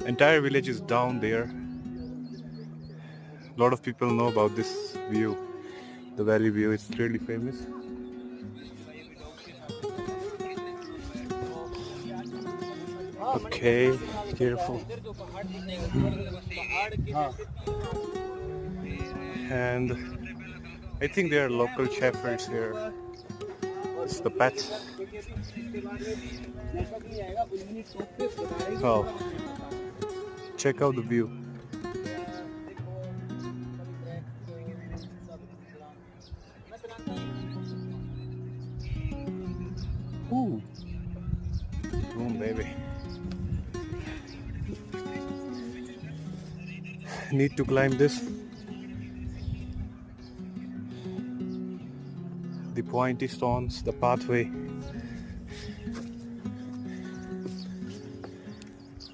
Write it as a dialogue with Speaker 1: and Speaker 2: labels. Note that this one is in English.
Speaker 1: Entire village is down there. A lot of people know about this view. The valley view is really famous. Okay, careful. And I think there are local shepherds here. It's the pet. Oh, check out the view. Ooh, boom, baby. Need to climb this. The pointy stones, the pathway.